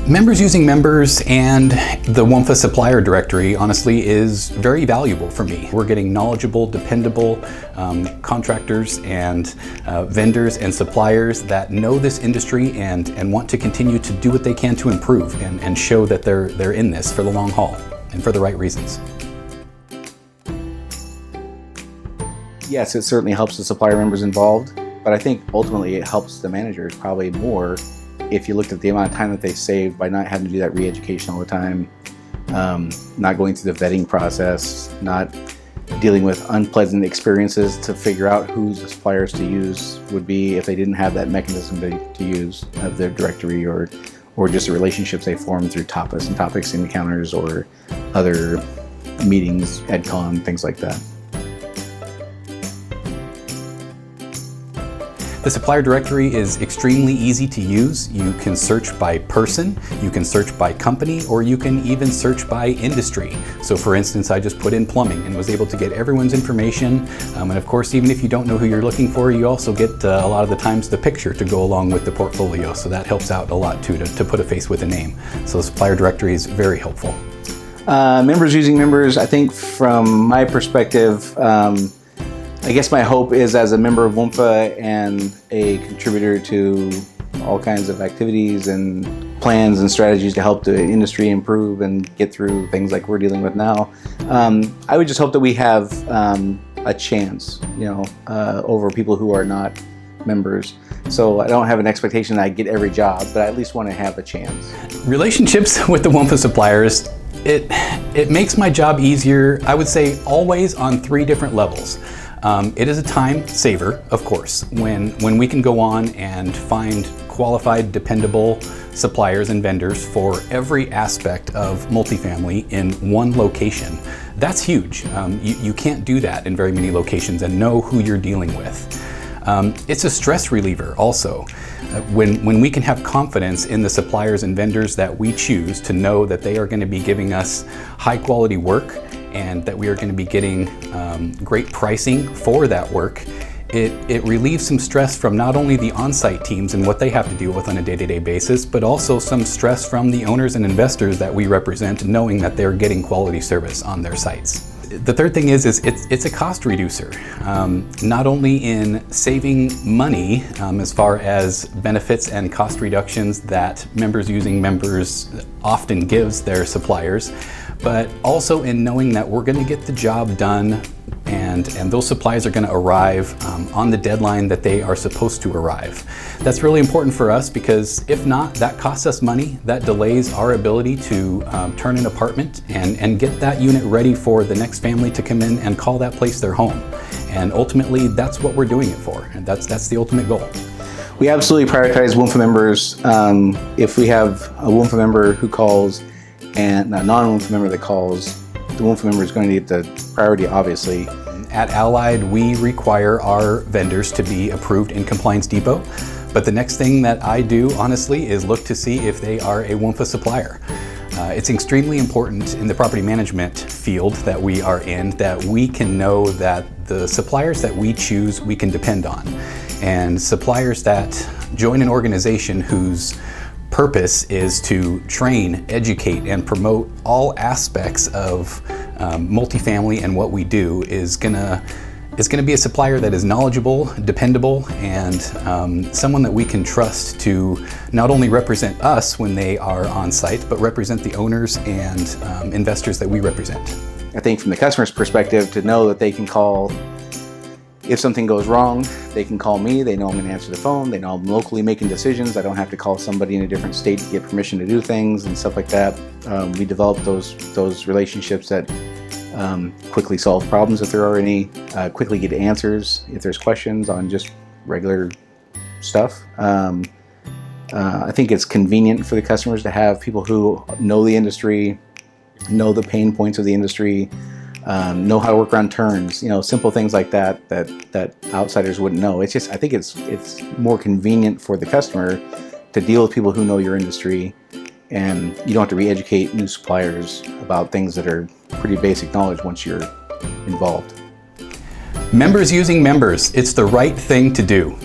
Members using members and the WMFHA Supplier Directory honestly is very valuable for me. We're getting knowledgeable, dependable contractors and vendors and suppliers that know this industry and want to continue to do what they can to improve and show that they're in this for the long haul and for the right reasons. Yes, it certainly helps the supplier members involved, but I think ultimately it helps the managers probably more if you looked at the amount of time that they save by not having to do that re-education all the time, not going through the vetting process, not dealing with unpleasant experiences to figure out who the suppliers to use would be if they didn't have that mechanism to use of their directory or just the relationships they form through topics and topics encounters or other meetings, EdCon, things like that. The Supplier Directory is extremely easy to use. You can search by person, you can search by company, or you can even search by industry. So for instance, I just put in plumbing and was able to get everyone's information. And of course, even if you don't know who you're looking for, you also get a lot of the times the picture to go along with the portfolio. So that helps out a lot too, to put a face with a name. So the Supplier Directory is very helpful. Members using members, I think from my perspective, I guess my hope is as a member of WMFHA and a contributor to all kinds of activities and plans and strategies to help the industry improve and get through things like we're dealing with now. I would just hope that we have a chance, over people who are not members. So I don't have an expectation that I get every job, but I at least want to have a chance. Relationships with the WMFHA suppliers, it makes my job easier, I would say always on 3 different levels. It is a time saver, of course, when we can go on and find qualified, dependable suppliers and vendors for every aspect of multifamily in one location. That's huge. You can't do that in very many locations and know who you're dealing with. It's a stress reliever also. When we can have confidence in the suppliers and vendors that we choose to know that they are going to be giving us high quality work and that we are going to be getting great pricing for that work, it relieves some stress from not only the on-site teams and what they have to deal with on a day-to-day basis, but also some stress from the owners and investors that we represent, knowing that they're getting quality service on their sites. The third thing is it's a cost reducer, not only in saving money as far as benefits and cost reductions that members using members often gives their suppliers, but also in knowing that we're going to get the job done and those supplies are going to arrive on the deadline that they are supposed to arrive. That's really important for us because if not, that costs us money. That delays our ability to turn an apartment and get that unit ready for the next family to come in and call that place their home. And ultimately, that's what we're doing it for. And that's the ultimate goal. We absolutely prioritize WMFHA members. If we have a WMFHA member who calls and a non-WMFHA member that calls, the WMFHA member is going to get the priority, obviously. At Allied, we require our vendors to be approved in Compliance Depot. But the next thing that I do, honestly, is look to see if they are a WMFHA supplier. It's extremely important in the property management field that we are in that we can know that the suppliers that we choose, we can depend on. And suppliers that join an organization whose purpose is to train, educate, and promote all aspects of multifamily and what we do is gonna be a supplier that is knowledgeable, dependable, and someone that we can trust to not only represent us when they are on site, but represent the owners and investors that we represent. I think from the customer's perspective, to know that they can call if something goes wrong, they can call me, they know I'm going to answer the phone, they know I'm locally making decisions, I don't have to call somebody in a different state to get permission to do things and stuff like that. We develop those relationships that quickly solve problems if there are any, quickly get answers if there's questions on just regular stuff. I think it's convenient for the customers to have people who know the industry, know the pain points of the industry, know how to work around turns, simple things like that outsiders wouldn't know. It's just, I think it's more convenient for the customer to deal with people who know your industry, and you don't have to re-educate new suppliers about things that are pretty basic knowledge once you're involved. Members using members, it's the right thing to do.